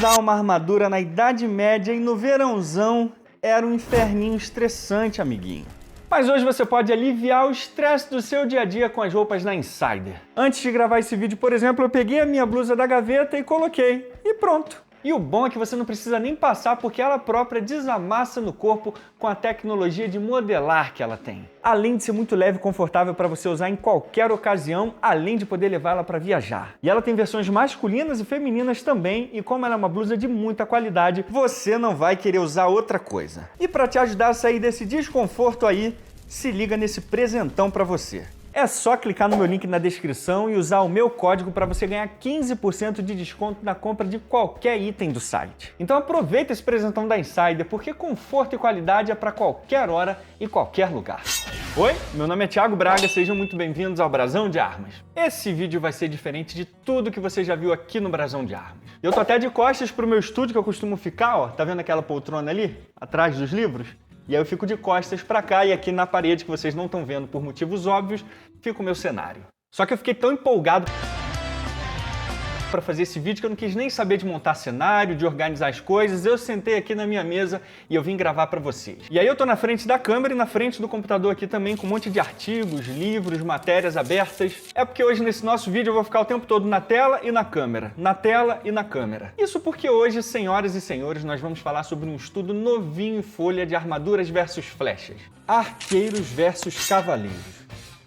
Usar uma armadura na Idade Média e no verãozão era um inferninho estressante, amiguinho. Mas hoje você pode aliviar o estresse do seu dia a dia com as roupas da Insider. Antes de gravar esse vídeo, por exemplo, eu peguei a minha blusa da gaveta e coloquei. E pronto. E o bom é que você não precisa nem passar porque ela própria desamassa no corpo com a tecnologia de modelar que ela tem. Além de ser muito leve e confortável para você usar em qualquer ocasião, além de poder levar ela para viajar. E ela tem versões masculinas e femininas também, e como ela é uma blusa de muita qualidade, você não vai querer usar outra coisa. E para te ajudar a sair desse desconforto aí, se liga nesse presentão para você. É só clicar no meu link na descrição e usar o meu código para você ganhar 15% de desconto na compra de qualquer item do site. Então aproveita esse presentão da Insider, porque conforto e qualidade é para qualquer hora e qualquer lugar. Oi, meu nome é Thiago Braga, sejam muito bem-vindos ao Brasão de Armas. Esse vídeo vai ser diferente de tudo que você já viu aqui no Brasão de Armas. Eu tô até de costas pro meu estúdio que eu costumo ficar, ó, tá vendo aquela poltrona ali, atrás dos livros? E aí eu fico de costas pra cá e aqui na parede, que vocês não estão vendo por motivos óbvios, fica o meu cenário. Só que eu fiquei tão empolgado para fazer esse vídeo que eu não quis nem saber de montar cenário, de organizar as coisas. Eu sentei aqui na minha mesa e eu vim gravar para vocês. E aí eu tô na frente da câmera e na frente do computador aqui também com um monte de artigos, livros, matérias abertas. É porque hoje nesse nosso vídeo eu vou ficar o tempo todo na tela e na câmera. Na tela e na câmera. Isso porque hoje, senhoras e senhores, nós vamos falar sobre um estudo novinho em folha de armaduras versus flechas. Arqueiros versus cavaleiros.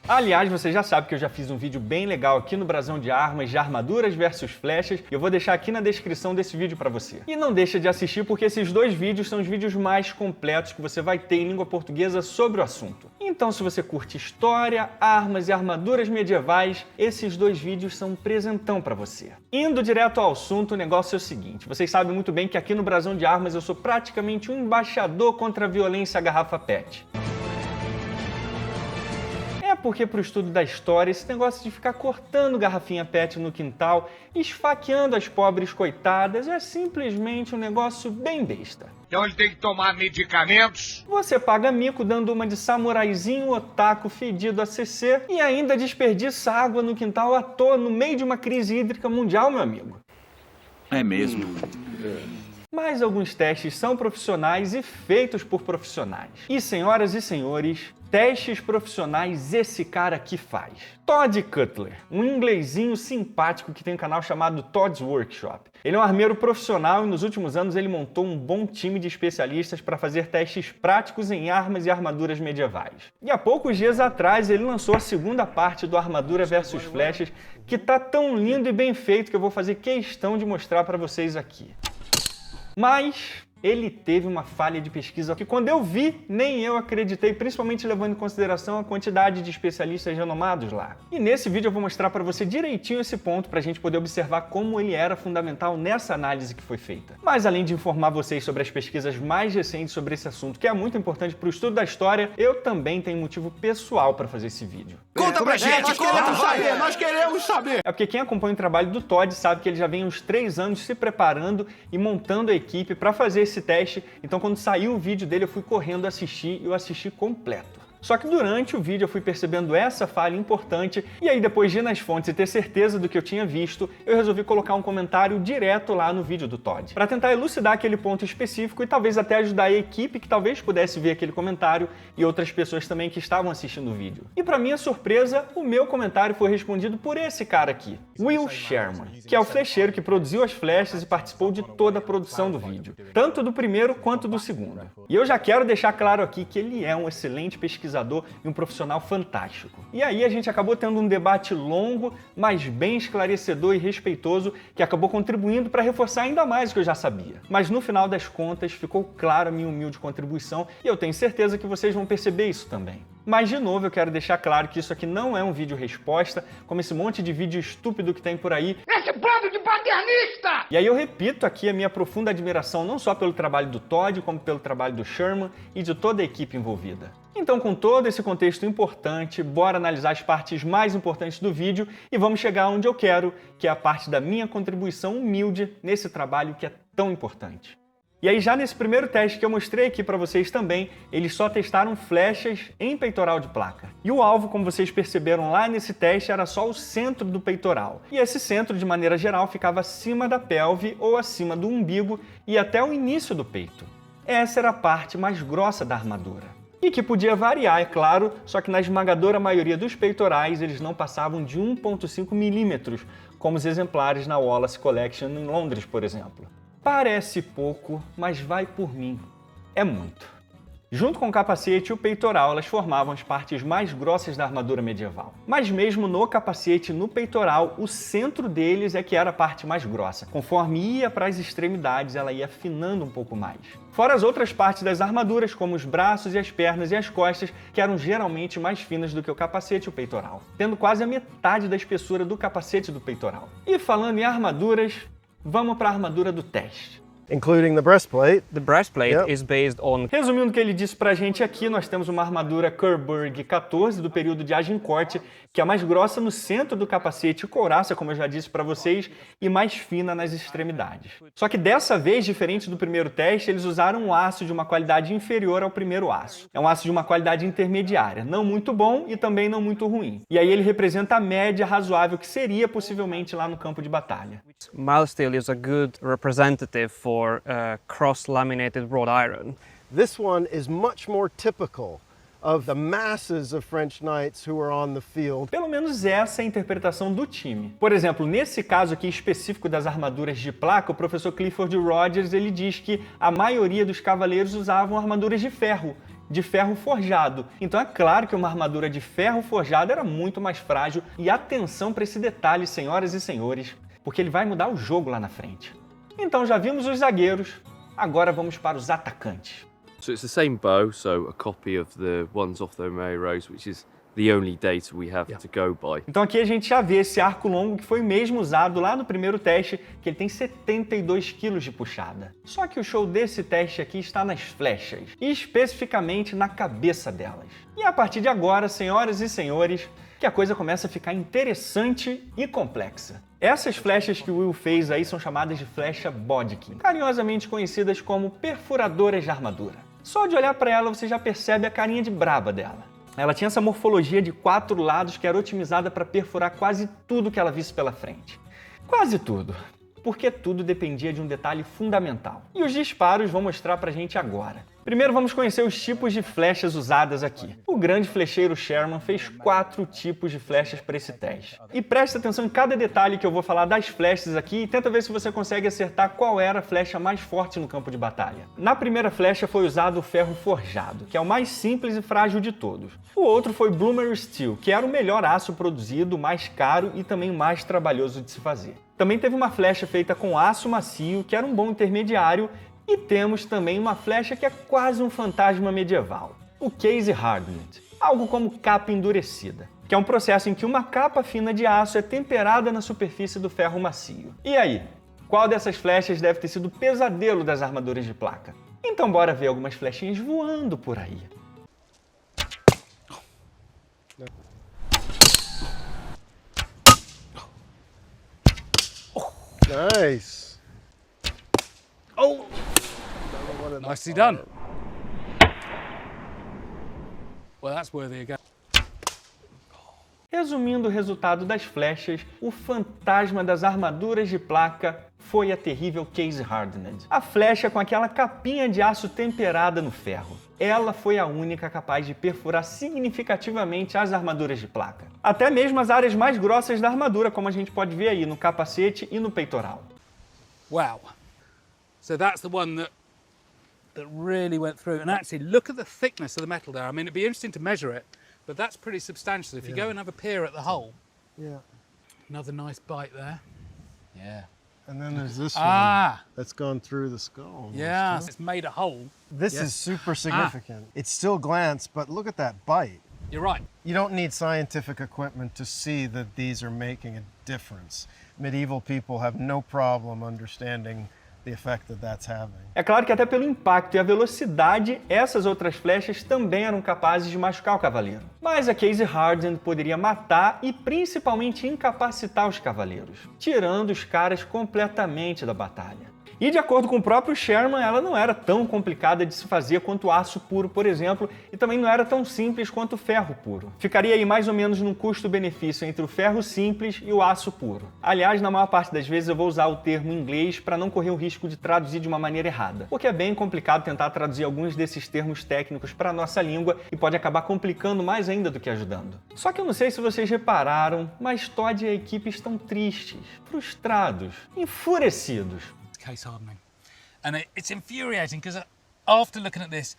Aliás, você já sabe que eu já fiz um vídeo bem legal aqui no Brasão de Armas de armaduras versus flechas e eu vou deixar aqui na descrição desse vídeo para você. E não deixa de assistir porque esses dois vídeos são os vídeos mais completos que você vai ter em língua portuguesa sobre o assunto. Então, se você curte história, armas e armaduras medievais, esses dois vídeos são um presentão para você. Indo direto ao assunto, o negócio é o seguinte, vocês sabem muito bem que aqui no Brasão de Armas eu sou praticamente um embaixador contra a violência à garrafa PET. Porque para o estudo da história, esse negócio de ficar cortando garrafinha PET no quintal, esfaqueando as pobres coitadas, é simplesmente um negócio bem besta. Então ele tem que tomar medicamentos. Você paga mico dando uma de samuraizinho otaku fedido a CC e ainda desperdiça água no quintal à toa no meio de uma crise hídrica mundial, meu amigo. É mesmo. Mas alguns testes são profissionais e feitos por profissionais. E, senhoras e senhores, testes profissionais esse cara aqui faz. Todd Cutler, um inglesinho simpático que tem um canal chamado Todd's Workshop. Ele é um armeiro profissional e nos últimos anos ele montou um bom time de especialistas para fazer testes práticos em armas e armaduras medievais. E há poucos dias atrás ele lançou a segunda parte do Armadura versus Flechas, que tá tão lindo e bem feito que eu vou fazer questão de mostrar para vocês aqui. Mas ele teve uma falha de pesquisa que quando eu vi, nem eu acreditei, principalmente levando em consideração a quantidade de especialistas renomados lá. E nesse vídeo eu vou mostrar para você direitinho esse ponto para a gente poder observar como ele era fundamental nessa análise que foi feita. Mas além de informar vocês sobre as pesquisas mais recentes sobre esse assunto, que é muito importante para o estudo da história, eu também tenho um motivo pessoal para fazer esse vídeo. Conta pra gente, Nós queremos saber. É porque quem acompanha o trabalho do Todd sabe que ele já vem uns 3 anos se preparando e montando a equipe para fazer esse teste, então quando saiu o vídeo dele eu fui correndo assistir e eu assisti completo. Só que durante o vídeo eu fui percebendo essa falha importante e aí depois de ir nas fontes e ter certeza do que eu tinha visto, eu resolvi colocar um comentário direto lá no vídeo do Todd, para tentar elucidar aquele ponto específico e talvez até ajudar a equipe que talvez pudesse ver aquele comentário e outras pessoas também que estavam assistindo o vídeo. E para minha surpresa, o meu comentário foi respondido por esse cara aqui, Will Sherman, que é o flecheiro que produziu as flechas e participou de toda a produção do vídeo, tanto do primeiro quanto do segundo. E eu já quero deixar claro aqui que ele é um excelente pesquisador e um profissional fantástico. E aí a gente acabou tendo um debate longo, mas bem esclarecedor e respeitoso, que acabou contribuindo para reforçar ainda mais o que eu já sabia. Mas no final das contas ficou clara a minha humilde contribuição e eu tenho certeza que vocês vão perceber isso também. Mas de novo eu quero deixar claro que isso aqui não é um vídeo resposta, como esse monte de vídeo estúpido que tem por aí. Esse bando de paternista! E aí eu repito aqui a minha profunda admiração não só pelo trabalho do Todd, como pelo trabalho do Sherman e de toda a equipe envolvida. Então, com todo esse contexto importante, bora analisar as partes mais importantes do vídeo e vamos chegar onde eu quero, que é a parte da minha contribuição humilde nesse trabalho que é tão importante. E aí já nesse primeiro teste que eu mostrei aqui para vocês também, eles só testaram flechas em peitoral de placa. E o alvo, como vocês perceberam lá nesse teste, era só o centro do peitoral. E esse centro, de maneira geral, ficava acima da pelve ou acima do umbigo e até o início do peito. Essa era a parte mais grossa da armadura. E que podia variar, é claro, só que na esmagadora maioria dos peitorais eles não passavam de 1,5 milímetros, como os exemplares na Wallace Collection em Londres, por exemplo. Parece pouco, mas vai por mim. É muito. Junto com o capacete e o peitoral, elas formavam as partes mais grossas da armadura medieval. Mas mesmo no capacete e no peitoral, o centro deles é que era a parte mais grossa. Conforme ia para as extremidades, ela ia afinando um pouco mais. Fora as outras partes das armaduras, como os braços e as pernas e as costas, que eram geralmente mais finas do que o capacete e o peitoral, tendo quase a metade da espessura do capacete e do peitoral. E falando em armaduras, vamos para a armadura do teste. Including the breastplate. The breastplate Yep. is based on Resumindo o que ele disse pra gente aqui, nós temos uma armadura Coburg 14 do período de Agincourt, que é a mais grossa no centro do capacete e couraça, como eu já disse pra vocês, e mais fina nas extremidades. Só que dessa vez, diferente do primeiro teste, eles usaram um aço de uma qualidade inferior ao primeiro aço. É um aço de uma qualidade intermediária, não muito bom e também não muito ruim. E aí ele representa a média razoável que seria possivelmente lá no campo de batalha. mild steel is a good representative for cross-laminated wrought iron. This one is much more typical of the masses of French knights who were on the field. Pelo menos essa é a interpretação do time. Por exemplo, nesse caso aqui específico das armaduras de placa, o professor Clifford Rogers ele diz que a maioria dos cavaleiros usavam armaduras de ferro forjado. Então é claro que uma armadura de ferro forjado era muito mais frágil. E atenção para esse detalhe, senhoras e senhores, porque ele vai mudar o jogo lá na frente. Então já vimos os zagueiros, agora vamos para os atacantes. So it's the same bow, so a copy of the ones off the Mary Rose, which is the only data we have to go by. Então aqui a gente já vê esse arco longo que foi mesmo usado lá no primeiro teste, que ele tem 72 kg de puxada. Só que o show desse teste aqui está nas flechas, e especificamente na cabeça delas. E a partir de agora, senhoras e senhores, que a coisa começa a ficar interessante e complexa. Essas flechas que o Will fez aí são chamadas de flecha Bodkin, carinhosamente conhecidas como perfuradoras de armadura. Só de olhar para ela você já percebe a carinha de braba dela. Ela tinha essa morfologia de 4 lados que era otimizada para perfurar quase tudo que ela visse pela frente. Quase tudo, porque tudo dependia de um detalhe fundamental. E os disparos vão mostrar pra gente agora. Primeiro vamos conhecer os tipos de flechas usadas aqui. O grande flecheiro Sherman fez 4 tipos de flechas para esse teste. E preste atenção em cada detalhe que eu vou falar das flechas aqui e tenta ver se você consegue acertar qual era a flecha mais forte no campo de batalha. Na primeira flecha foi usado o ferro forjado, que é o mais simples e frágil de todos. O outro foi Bloomer Steel, que era o melhor aço produzido, mais caro e também mais trabalhoso de se fazer. Também teve uma flecha feita com aço macio, que era um bom intermediário. E temos também uma flecha que é quase um fantasma medieval, o Case Hardened, algo como capa endurecida, que é um processo em que uma capa fina de aço é temperada na superfície do ferro macio. E aí, qual dessas flechas deve ter sido o pesadelo das armaduras de placa? Então bora ver algumas flechinhas voando por aí. Nice. Oh! Nicely done. Well, that's worthy again. Resumindo o resultado das flechas, o fantasma das armaduras de placa foi a terrível Case Hardened. A flecha com aquela capinha de aço temperada no ferro. Ela foi a única capaz de perfurar significativamente as armaduras de placa. Até mesmo as áreas mais grossas da armadura, como a gente pode ver aí no capacete e no peitoral. Wow. So that's the one that really went through. And actually, look at the thickness of the metal there. I mean, it'd be interesting to measure it, but that's pretty substantial. If you go and have a peer at the hole, Yeah. another nice bite there. Yeah. And then there's this Ah. one that's gone through the skull. almost, Yeah. huh? It's made a hole. This is super significant. It's still glance, but look at that bite. You're right. You don't need scientific equipment to see that these are making a difference. Medieval people have no problem understanding the effect that that's having. É claro que até pelo impacto e a velocidade, essas outras flechas também eram capazes de machucar o cavaleiro. Mas a Case Hardened poderia matar e principalmente incapacitar os cavaleiros, tirando os caras completamente da batalha. E de acordo com o próprio Sherman, ela não era tão complicada de se fazer quanto o aço puro, por exemplo, e também não era tão simples quanto o ferro puro. Ficaria aí mais ou menos num custo-benefício entre o ferro simples e o aço puro. Aliás, na maior parte das vezes eu vou usar o termo em inglês para não correr o risco de traduzir de uma maneira errada, porque é bem complicado tentar traduzir alguns desses termos técnicos para a nossa língua e pode acabar complicando mais ainda do que ajudando. Só que eu não sei se vocês repararam, mas Todd e a equipe estão tristes, frustrados, enfurecidos. Case hardening. And it's infuriating because after looking at this,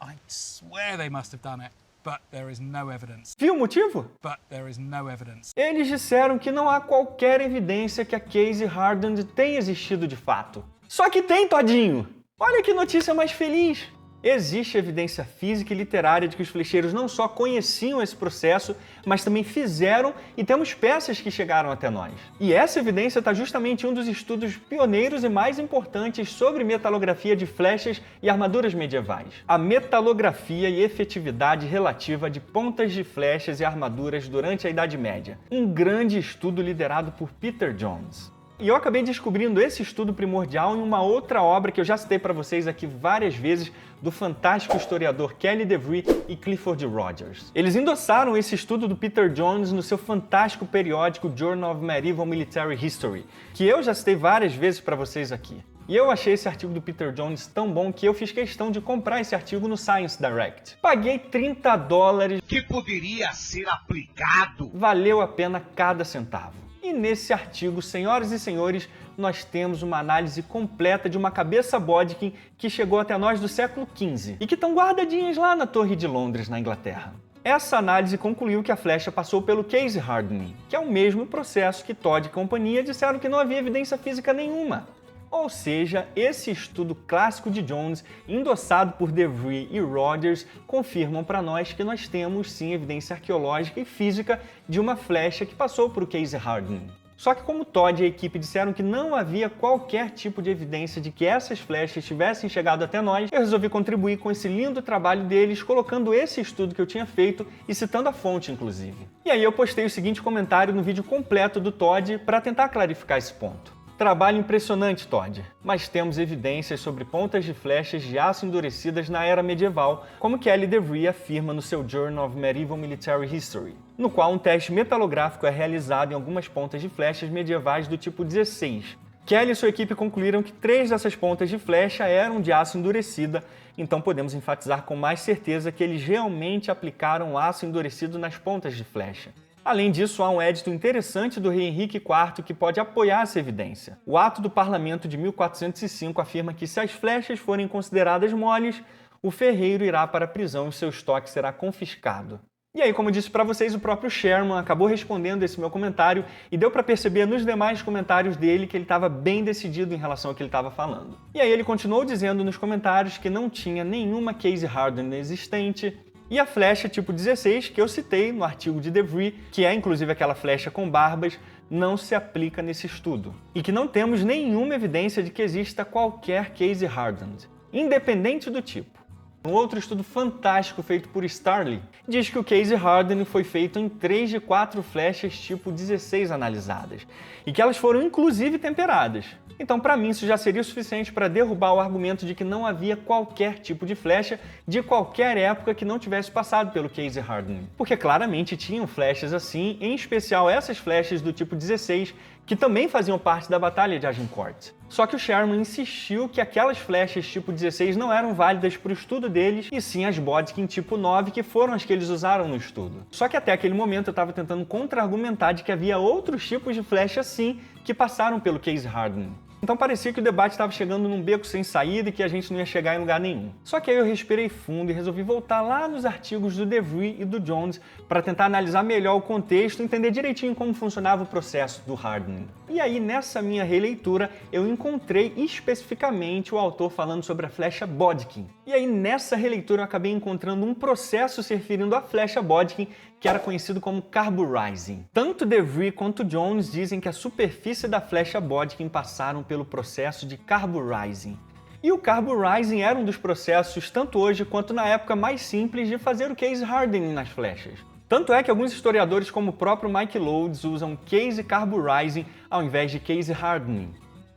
I swear they must have done it, but there is no evidence. Viu o motivo? But there is no evidence. Eles disseram que não há qualquer evidência que a Casey Harding tenha existido de fato. Só que tem, Todinho! Olha que notícia mais feliz! Existe evidência física e literária de que os flecheiros não só conheciam esse processo, mas também fizeram, e temos peças que chegaram até nós. E essa evidência está justamente em um dos estudos pioneiros e mais importantes sobre metalografia de flechas e armaduras medievais. A metalografia e efetividade relativa de pontas de flechas e armaduras durante a Idade Média. Um grande estudo liderado por Peter Jones. E eu acabei descobrindo esse estudo primordial em uma outra obra que eu já citei para vocês aqui várias vezes, do fantástico historiador Kelly DeVries e Clifford Rogers. Eles endossaram esse estudo do Peter Jones no seu fantástico periódico Journal of Medieval Military History, que eu já citei várias vezes para vocês aqui. E eu achei esse artigo do Peter Jones tão bom que eu fiz questão de comprar esse artigo no Science Direct. Paguei $30. Que poderia ser aplicado. Valeu a pena cada centavo. E nesse artigo, senhoras e senhores, nós temos uma análise completa de uma cabeça Bodkin que chegou até nós do século XV e que estão guardadinhas lá na Torre de Londres, na Inglaterra. Essa análise concluiu que a flecha passou pelo case hardening, que é o mesmo processo que Todd e companhia disseram que não havia evidência física nenhuma. Ou seja, esse estudo clássico de Jones, endossado por DeVries e Rogers, confirmam para nós que nós temos sim evidência arqueológica e física de uma flecha que passou por case hardening. Só que como Todd e a equipe disseram que não havia qualquer tipo de evidência de que essas flechas tivessem chegado até nós, eu resolvi contribuir com esse lindo trabalho deles, colocando esse estudo que eu tinha feito e citando a fonte, inclusive. E aí eu postei o seguinte comentário no vídeo completo do Todd para tentar clarificar esse ponto. Trabalho impressionante, Todd, mas temos evidências sobre pontas de flechas de aço endurecidas na era medieval, como Kelly DeVries afirma no seu Journal of Medieval Military History, no qual um teste metalográfico é realizado em algumas pontas de flechas medievais do tipo 16. Kelly e sua equipe concluíram que 3 dessas pontas de flecha eram de aço endurecida, então podemos enfatizar com mais certeza que eles realmente aplicaram aço endurecido nas pontas de flecha. Além disso, há um édito interessante do rei Henrique IV que pode apoiar essa evidência. O ato do parlamento de 1405 afirma que se as flechas forem consideradas moles, o ferreiro irá para a prisão e seu estoque será confiscado. E aí, como eu disse para vocês, o próprio Sherman acabou respondendo esse meu comentário e deu para perceber nos demais comentários dele que ele estava bem decidido em relação ao que ele estava falando. E aí ele continuou dizendo nos comentários que não tinha nenhuma case hardening existente, e a flecha tipo 16, que eu citei no artigo de DeVries, que é inclusive aquela flecha com barbas, não se aplica nesse estudo. E que não temos nenhuma evidência de que exista qualquer case hardened, independente do tipo. Um outro estudo fantástico feito por Starley diz que o case hardening foi feito em 3 de 4 flechas tipo 16 analisadas, e que elas foram inclusive temperadas. Então, para mim, isso já seria o suficiente para derrubar o argumento de que não havia qualquer tipo de flecha de qualquer época que não tivesse passado pelo case hardening. Porque claramente tinham flechas assim, em especial essas flechas do tipo 16, que também faziam parte da Batalha de Agincourt. Só que o Sherman insistiu que aquelas flechas tipo 16 não eram válidas para o estudo deles, e sim as Bodkin tipo 9, que foram as que eles usaram no estudo. Só que até aquele momento eu estava tentando contra-argumentar de que havia outros tipos de flecha sim que passaram pelo case hardening. Então parecia que o debate estava chegando num beco sem saída e que a gente não ia chegar em lugar nenhum. Só que aí eu respirei fundo e resolvi voltar lá nos artigos do DeVries e do Jones para tentar analisar melhor o contexto e entender direitinho como funcionava o processo do hardening. E aí, nessa minha releitura, eu encontrei especificamente o autor falando sobre a flecha Bodkin. E aí, nessa releitura, eu acabei encontrando um processo se referindo à flecha Bodkin que era conhecido como carburizing. Tanto DeVries quanto Jones dizem que a superfície da flecha Bodkin passaram pelo processo de carburizing. E o carburizing era um dos processos, tanto hoje quanto na época, mais simples de fazer o case hardening nas flechas. Tanto é que alguns historiadores, como o próprio Mike Loades, usam case carburizing ao invés de case hardening.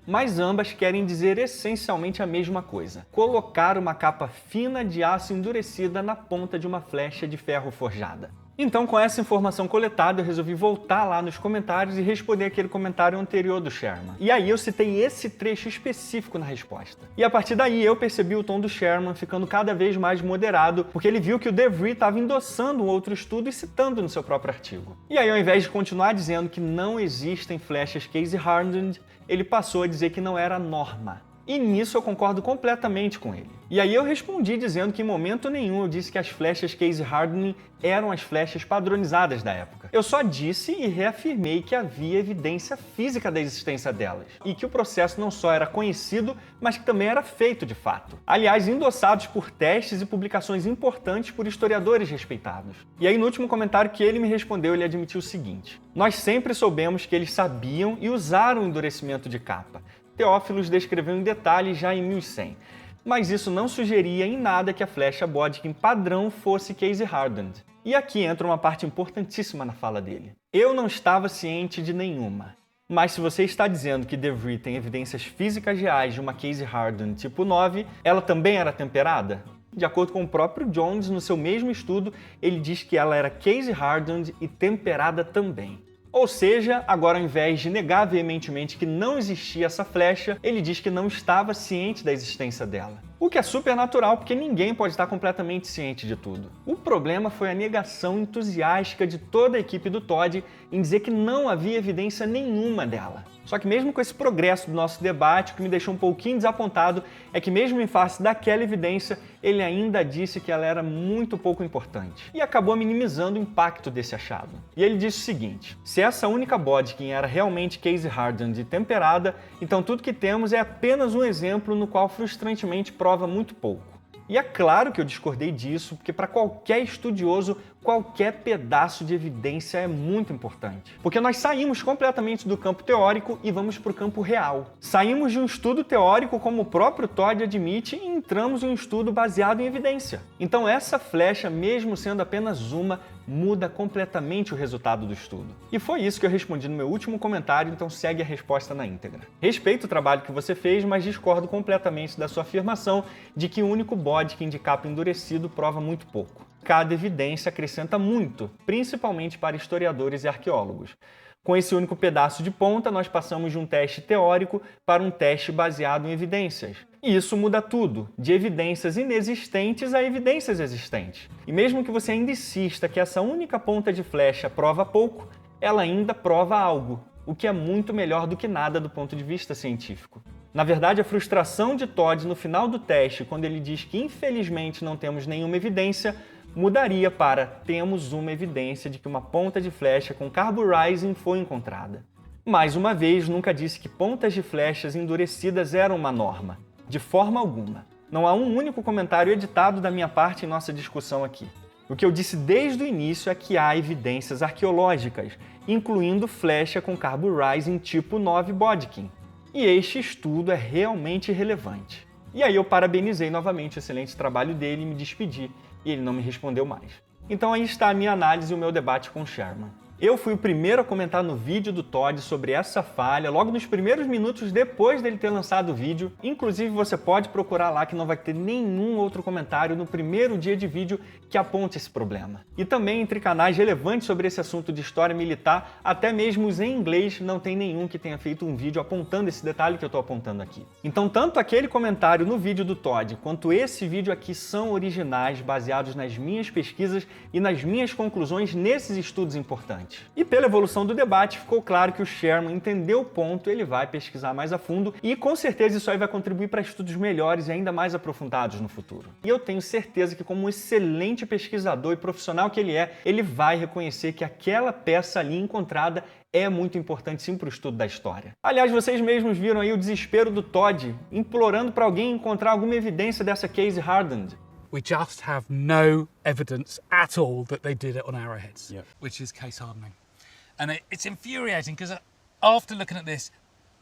mas ambas querem dizer essencialmente a mesma coisa: colocar uma capa fina de aço endurecida na ponta de uma flecha de ferro forjada. Então, com essa informação coletada, eu resolvi voltar lá nos comentários e responder aquele comentário anterior do Sherman. E aí eu citei esse trecho específico na resposta. E a partir daí eu percebi o tom do Sherman ficando cada vez mais moderado, porque ele viu que o De Vries estava endossando um outro estudo e citando no seu próprio artigo. E aí, ao invés de continuar dizendo que não existem flechas case hardened, ele passou a dizer que não era norma. E nisso eu concordo completamente com ele. E aí eu respondi dizendo que em momento nenhum eu disse que as flechas case hardening eram as flechas padronizadas da época. Eu só disse e reafirmei que havia evidência física da existência delas, e que o processo não só era conhecido, mas que também era feito de fato. Aliás, endossados por testes e publicações importantes por historiadores respeitados. E aí no último comentário que ele me respondeu, ele admitiu o seguinte: nós sempre soubemos que eles sabiam e usaram o endurecimento de capa. Teófilos descreveu em detalhes já em 1100, mas isso não sugeria em nada que a flecha Bodkin padrão fosse case hardened. E aqui entra uma parte importantíssima na fala dele. Eu não estava ciente de nenhuma. Mas se você está dizendo que De Vries tem evidências físicas reais de uma case hardened tipo 9, ela também era temperada? De acordo com o próprio Jones, no seu mesmo estudo, ele diz que ela era case hardened e temperada também. Ou seja, agora ao invés de negar veementemente que não existia essa flecha, ele diz que não estava ciente da existência dela. O que é super natural, porque ninguém pode estar completamente ciente de tudo. O problema foi a negação entusiástica de toda a equipe do Todd em dizer que não havia evidência nenhuma dela. Só que mesmo com esse progresso do nosso debate, o que me deixou um pouquinho desapontado é que mesmo em face daquela evidência, ele ainda disse que ela era muito pouco importante e acabou minimizando o impacto desse achado. E ele disse o seguinte: se essa única Bodkin era realmente case hardened e temperada, então tudo que temos é apenas um exemplo no qual frustrantemente prova muito pouco. E é claro que eu discordei disso, porque para qualquer estudioso, qualquer pedaço de evidência é muito importante. Porque nós saímos completamente do campo teórico e vamos para o campo real. Saímos de um estudo teórico, como o próprio Todd admite, e entramos em um estudo baseado em evidência. Então essa flecha, mesmo sendo apenas uma, muda completamente o resultado do estudo. E foi isso que eu respondi no meu último comentário, então segue a resposta na íntegra. Respeito o trabalho que você fez, mas discordo completamente da sua afirmação de que o único Bodkin de capa endurecido prova muito pouco. Cada evidência acrescenta muito, principalmente para historiadores e arqueólogos. Com esse único pedaço de ponta, nós passamos de um teste teórico para um teste baseado em evidências. E isso muda tudo, de evidências inexistentes a evidências existentes. E mesmo que você ainda insista que essa única ponta de flecha prova pouco, ela ainda prova algo, o que é muito melhor do que nada do ponto de vista científico. Na verdade, a frustração de Todd no final do teste, quando ele diz que infelizmente não temos nenhuma evidência, mudaria para temos uma evidência de que uma ponta de flecha com carburizing foi encontrada. Mais uma vez, nunca disse que pontas de flechas endurecidas eram uma norma. De forma alguma. Não há um único comentário editado da minha parte em nossa discussão aqui. O que eu disse desde o início é que há evidências arqueológicas, incluindo flecha com carburizing tipo 9 Bodkin. E este estudo é realmente relevante. E aí eu parabenizei novamente o excelente trabalho dele e me despedi, e ele não me respondeu mais. Então aí está a minha análise e o meu debate com o Sherman. Eu fui o primeiro a comentar no vídeo do Todd sobre essa falha, logo nos primeiros minutos depois dele ter lançado o vídeo. Inclusive você pode procurar lá que não vai ter nenhum outro comentário no primeiro dia de vídeo que aponte esse problema. E também entre canais relevantes sobre esse assunto de história militar, até mesmo os em inglês, não tem nenhum que tenha feito um vídeo apontando esse detalhe que eu estou apontando aqui. Então tanto aquele comentário no vídeo do Todd, quanto esse vídeo aqui são originais, baseados nas minhas pesquisas e nas minhas conclusões nesses estudos importantes. E pela evolução do debate, ficou claro que o Sherman entendeu o ponto, ele vai pesquisar mais a fundo e com certeza isso aí vai contribuir para estudos melhores e ainda mais aprofundados no futuro. E eu tenho certeza que como um excelente pesquisador e profissional que ele é, ele vai reconhecer que aquela peça ali encontrada é muito importante sim para o estudo da história. Aliás, vocês mesmos viram aí o desespero do Todd, implorando para alguém encontrar alguma evidência dessa case hardened. We just have no evidence at all that they did it on arrowheads, which is case hardening. And it's infuriating because after looking at this,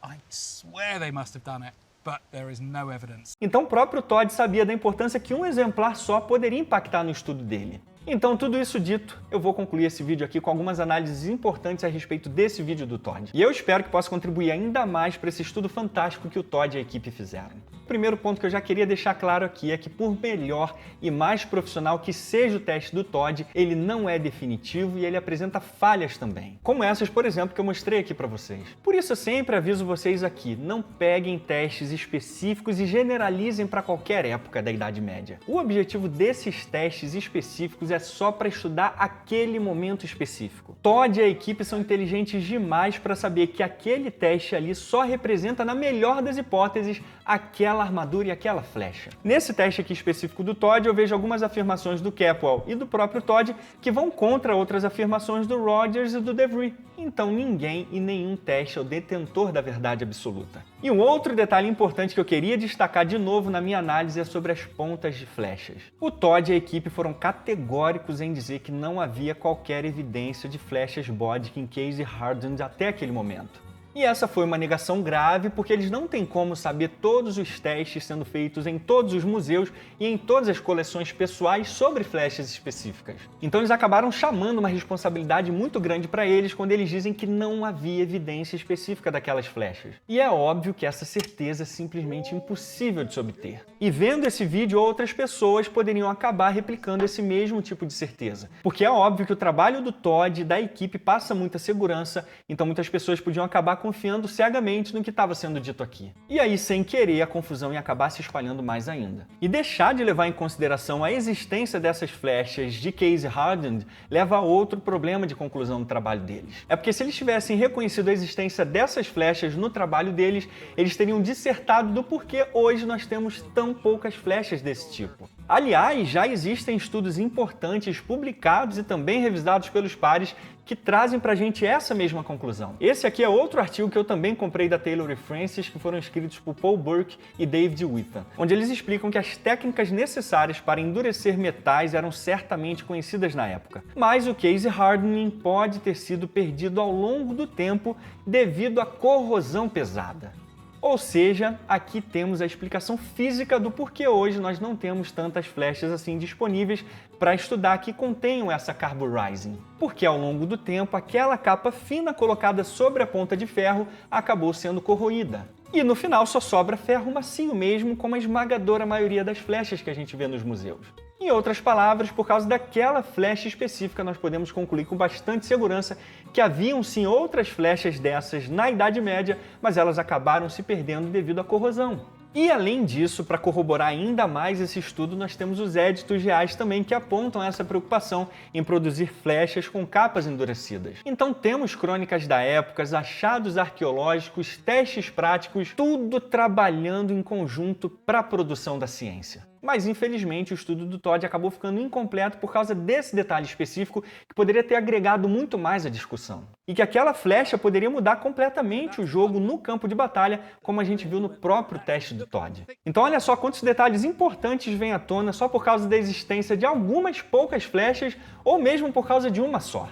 I swear they must have done it, but there is no evidence. Então o próprio Todd sabia da importância que um exemplar só poderia impactar no estudo dele. Então, tudo isso dito, eu vou concluir esse vídeo aqui com algumas análises importantes a respeito desse vídeo do Todd. E eu espero que possa contribuir ainda mais para esse estudo fantástico que o Todd e a equipe fizeram. O primeiro ponto que eu já queria deixar claro aqui é que, por melhor e mais profissional que seja o teste do Todd, ele não é definitivo e ele apresenta falhas também. Como essas, por exemplo, que eu mostrei aqui para vocês. Por isso eu sempre aviso vocês aqui, não peguem testes específicos e generalizem para qualquer época da Idade Média. O objetivo desses testes específicos é só para estudar aquele momento específico. Todd e a equipe são inteligentes demais para saber que aquele teste ali só representa, na melhor das hipóteses, aquela armadura e aquela flecha. Nesse teste aqui específico do Todd, eu vejo algumas afirmações do Capwell e do próprio Todd que vão contra outras afirmações do Rogers e do De Vries. Então ninguém e nenhum teste é o detentor da verdade absoluta. E um outro detalhe importante que eu queria destacar de novo na minha análise é sobre as pontas de flechas. O Todd e a equipe foram categóricos em dizer que não havia qualquer evidência de flechas Bodic em Casey Hardened até aquele momento. E essa foi uma negação grave porque eles não têm como saber todos os testes sendo feitos em todos os museus e em todas as coleções pessoais sobre flechas específicas. Então eles acabaram chamando uma responsabilidade muito grande para eles quando eles dizem que não havia evidência específica daquelas flechas. E é óbvio que essa certeza é simplesmente impossível de se obter. E vendo esse vídeo, outras pessoas poderiam acabar replicando esse mesmo tipo de certeza. Porque é óbvio que o trabalho do Todd e da equipe passa muita segurança, então muitas pessoas podiam acabar confiando cegamente no que estava sendo dito aqui. E aí, sem querer, a confusão ia acabar se espalhando mais ainda. E deixar de levar em consideração a existência dessas flechas de Casey Hardened leva a outro problema de conclusão do trabalho deles. É porque se eles tivessem reconhecido a existência dessas flechas no trabalho deles, eles teriam dissertado do porquê hoje nós temos tão poucas flechas desse tipo. Aliás, já existem estudos importantes publicados e também revisados pelos pares que trazem pra gente essa mesma conclusão. Esse aqui é outro artigo que eu também comprei da Taylor e Francis, que foram escritos por Paul Burke e David Withan, onde eles explicam que as técnicas necessárias para endurecer metais eram certamente conhecidas na época, mas o Casey Hardening pode ter sido perdido ao longo do tempo devido à corrosão pesada. Ou seja, aqui temos a explicação física do porquê hoje nós não temos tantas flechas assim disponíveis para estudar que contenham essa carburizing. Porque ao longo do tempo, aquela capa fina colocada sobre a ponta de ferro acabou sendo corroída. E no final só sobra ferro macio mesmo, como a esmagadora maioria das flechas que a gente vê nos museus. Em outras palavras, por causa daquela flecha específica, nós podemos concluir com bastante segurança que haviam sim outras flechas dessas na Idade Média, mas elas acabaram se perdendo devido à corrosão. E além disso, para corroborar ainda mais esse estudo, nós temos os éditos reais também que apontam essa preocupação em produzir flechas com capas endurecidas. Então temos crônicas da época, achados arqueológicos, testes práticos, tudo trabalhando em conjunto para a produção da ciência. Mas infelizmente o estudo do Todd acabou ficando incompleto por causa desse detalhe específico que poderia ter agregado muito mais à discussão. E que aquela flecha poderia mudar completamente o jogo no campo de batalha, como a gente viu no próprio teste do Todd. Então olha só quantos detalhes importantes vêm à tona só por causa da existência de algumas poucas flechas ou mesmo por causa de uma só.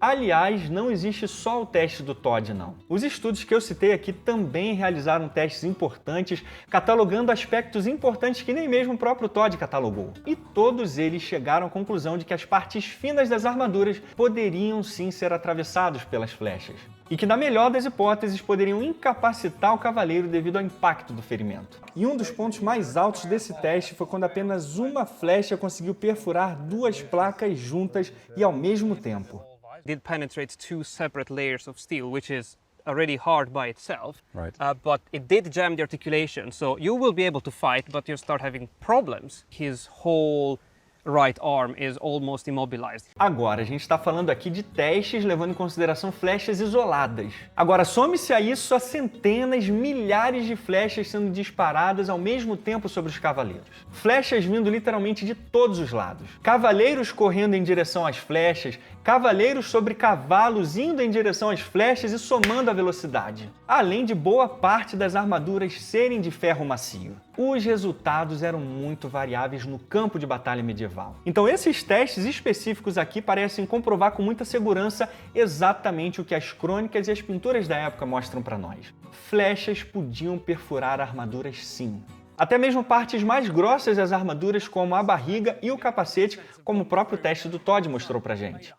Aliás, não existe só o teste do Todd, não. Os estudos que eu citei aqui também realizaram testes importantes, catalogando aspectos importantes que nem mesmo o próprio Todd catalogou. E todos eles chegaram à conclusão de que as partes finas das armaduras poderiam sim ser atravessados pelas flechas. E que, na melhor das hipóteses, poderiam incapacitar o cavaleiro devido ao impacto do ferimento. E um dos pontos mais altos desse teste foi quando apenas uma flecha conseguiu perfurar duas placas juntas e ao mesmo tempo. Did penetrate two separate layers of steel, which is already hard by itself. Right. But it did jam the articulation, so you will be able to fight, but you'll start having problems. His whole right arm is almost immobilized. Agora, a gente está falando aqui de testes levando em consideração flechas isoladas. Agora, some-se a isso a centenas, milhares de flechas sendo disparadas ao mesmo tempo sobre os cavaleiros. Flechas vindo literalmente de todos os lados. Cavaleiros correndo em direção às flechas, cavaleiros sobre cavalos indo em direção às flechas e somando a velocidade. Além de boa parte das armaduras serem de ferro macio. Os resultados eram muito variáveis no campo de batalha medieval. Então esses testes específicos aqui parecem comprovar com muita segurança exatamente o que as crônicas e as pinturas da época mostram para nós. Flechas podiam perfurar armaduras sim. Até mesmo partes mais grossas das armaduras, como a barriga e o capacete, como o próprio teste do Todd mostrou pra gente.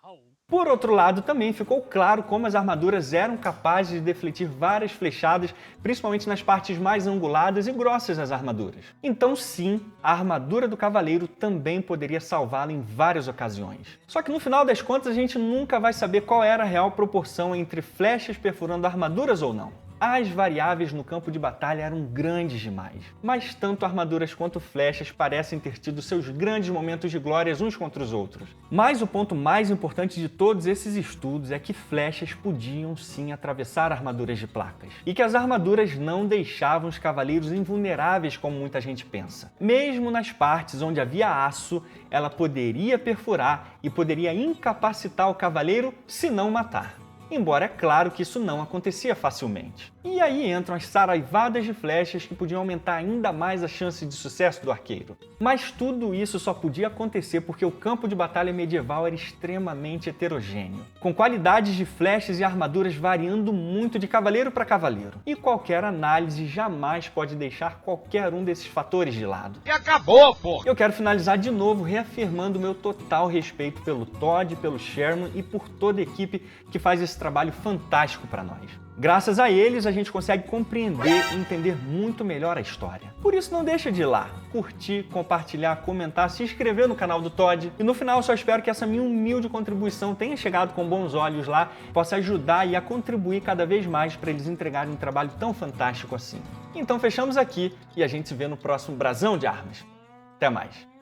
Por outro lado, também ficou claro como as armaduras eram capazes de defletir várias flechadas, principalmente nas partes mais anguladas e grossas das armaduras. Então sim, a armadura do cavaleiro também poderia salvá-lo em várias ocasiões. Só que no final das contas a gente nunca vai saber qual era a real proporção entre flechas perfurando armaduras ou não. As variáveis no campo de batalha eram grandes demais, mas tanto armaduras quanto flechas parecem ter tido seus grandes momentos de glórias uns contra os outros. Mas o ponto mais importante de todos esses estudos é que flechas podiam sim atravessar armaduras de placas, e que as armaduras não deixavam os cavaleiros invulneráveis como muita gente pensa. Mesmo nas partes onde havia aço, ela poderia perfurar e poderia incapacitar o cavaleiro se não matar. Embora é claro que isso não acontecia facilmente. E aí entram as saraivadas de flechas que podiam aumentar ainda mais a chance de sucesso do arqueiro. Mas tudo isso só podia acontecer porque o campo de batalha medieval era extremamente heterogêneo, com qualidades de flechas e armaduras variando muito de cavaleiro para cavaleiro. E qualquer análise jamais pode deixar qualquer um desses fatores de lado. E acabou, pô! Eu quero finalizar de novo reafirmando meu total respeito pelo Todd, pelo Sherman e por toda a equipe que faz esse trabalho fantástico para nós. Graças a eles, a gente consegue compreender e entender muito melhor a história. Por isso, não deixa de ir lá, curtir, compartilhar, comentar, se inscrever no canal do Todd. E no final, eu só espero que essa minha humilde contribuição tenha chegado com bons olhos lá, possa ajudar e a contribuir cada vez mais para eles entregarem um trabalho tão fantástico assim. Então, fechamos aqui e a gente se vê no próximo Brasão de Armas. Até mais!